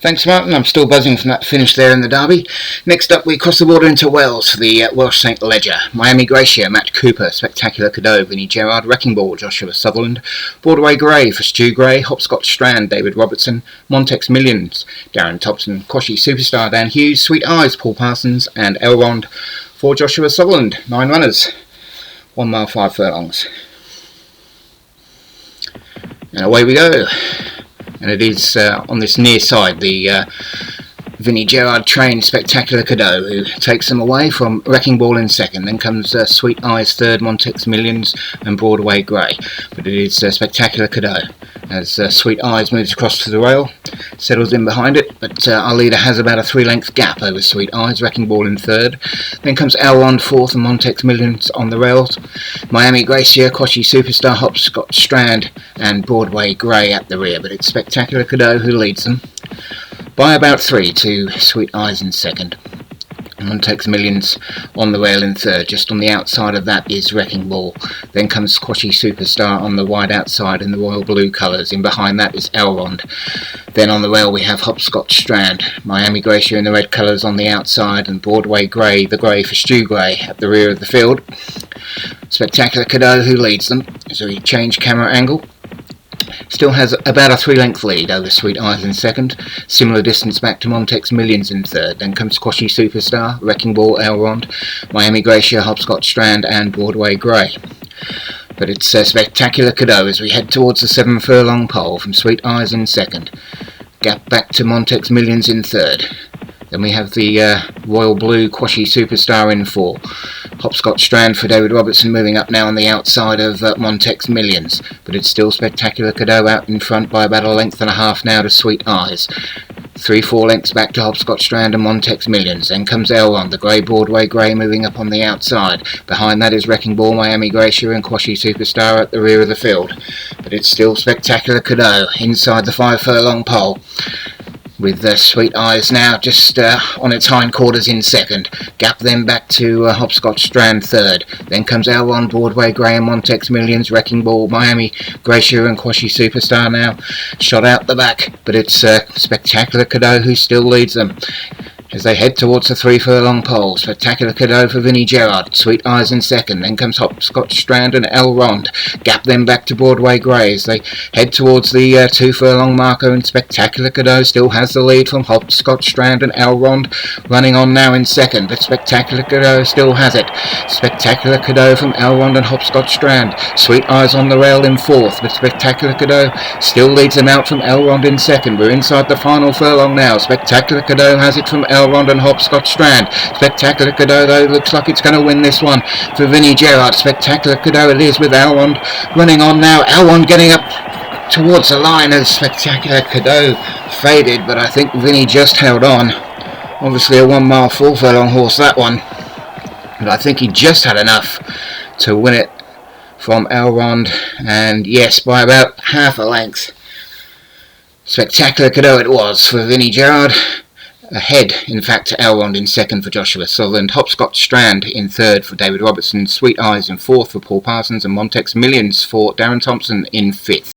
Thanks, Martin. I'm still buzzing from that finish there in the Derby. Next up, we cross the border into Wales for the Welsh St Leger. Miami Gracier, Matt Cooper, Spectacular Cadeau, Vinnie Gerard, Wrecking Ball, Joshua Sutherland, Broadway Grey for Stu Gray, Hopscotch Strand, David Robertson, Montex Millions, Darren Thompson, Quashy Superstar, Dan Hughes, Sweet Eyes, Paul Parsons, and Elrond for Joshua Sutherland. 9 runners, 1 mile 5 furlongs. And away we go. And it is on this near side, the Vinnie Gerard trained Spectacular Cadeau, who takes them away from Wrecking Ball in second. Then comes Sweet Eyes third, Montex Millions and Broadway Grey. But it is Spectacular Cadeau as Sweet Eyes moves across to the rail, settles in behind it, but our leader has about a 3-length gap over Sweet Eyes, Wrecking Ball in third. Then comes Elrond fourth and Montex Millions on the rails. Miami Gracier, Quashy Superstar, Hopscotch Strand and Broadway Grey at the rear, but it's Spectacular Cadeau who leads them by about 3 to Sweet Eyes in second. Montex Millions on the rail in third. Just on the outside of that is Wrecking Ball. Then comes Quashy Superstar on the wide outside in the royal blue colours. In behind that is Elrond. Then on the rail we have Hopscotch Strand, Miami Gracier in the red colours on the outside, and Broadway Grey, the grey for Stu Gray, at the rear of the field. Spectacular Cadeau who leads them as we change camera angle. Still has about a 3-length lead over Sweet Eyes in second. Similar distance back to Montex Millions in third. Then comes Quashy Superstar, Wrecking Ball, Elrond, Miami Gracier, Hopscotch Strand and Broadway Grey. But it's Spectacular Cadeau as we head towards the 7 furlong pole from Sweet Eyes in second. Gap back to Montex Millions in third. Then we have the royal blue Quashy Superstar in 4. Hopscotch Strand for David Robertson moving up now on the outside of Montex Millions. But it's still Spectacular Cadeau out in front by about 1.5 lengths now to Sweet Eyes. 3-4 lengths back to Hopscotch Strand and Montex Millions. Then comes Elrond, the grey Broadway Grey moving up on the outside. Behind that is Wrecking Ball, Miami Gracier and Quashy Superstar at the rear of the field. But it's still Spectacular Cadeau inside the 5 furlong pole, with Sweet Eyes now just on its hindquarters in second. Gap then back to Hopscotch Strand third. Then comes Elrond, Broadway Grey and Montex Millions, Wrecking Ball, Miami Gracier and Quashy Superstar now shot out the back. But it's Spectacular Cadeau who still leads them as they head towards the 3 furlong pole. Spectacular Cadeau for Vinnie Gerard, Sweet Eyes in second. Then comes Hopscotch Strand and Elrond. Gap then back to Broadway Grey as they head towards the 2 furlong marker, and Spectacular Cadeau still has the lead from Hopscotch Strand and Elrond, running on now in second, but Spectacular Cadeau still has it. Spectacular Cadeau from Elrond and Hopscotch Strand. Sweet Eyes on the rail in fourth, but Spectacular Cadeau still leads them out from Elrond in second. We're inside the final furlong now. Spectacular Cadeau has it from Elrond and Hopscotch Strand. Spectacular Cadeau though looks like it's going to win this one for Vinnie Gerard. Spectacular Cadeau it is with Elrond running on now. Elrond getting up towards the line as Spectacular Cadeau faded, but I think Vinnie just held on. Obviously a 1 mile 4 furlong horse that one, but I think he just had enough to win it from Elrond, and yes, by about half a length. Spectacular Cadeau it was for Vinnie Gerard. Ahead, in fact, to Elrond in second for Joshua Sutherland, Hopscotch Strand in third for David Robertson, Sweet Eyes in fourth for Paul Parsons, and Montex Millions for Darren Thompson in fifth.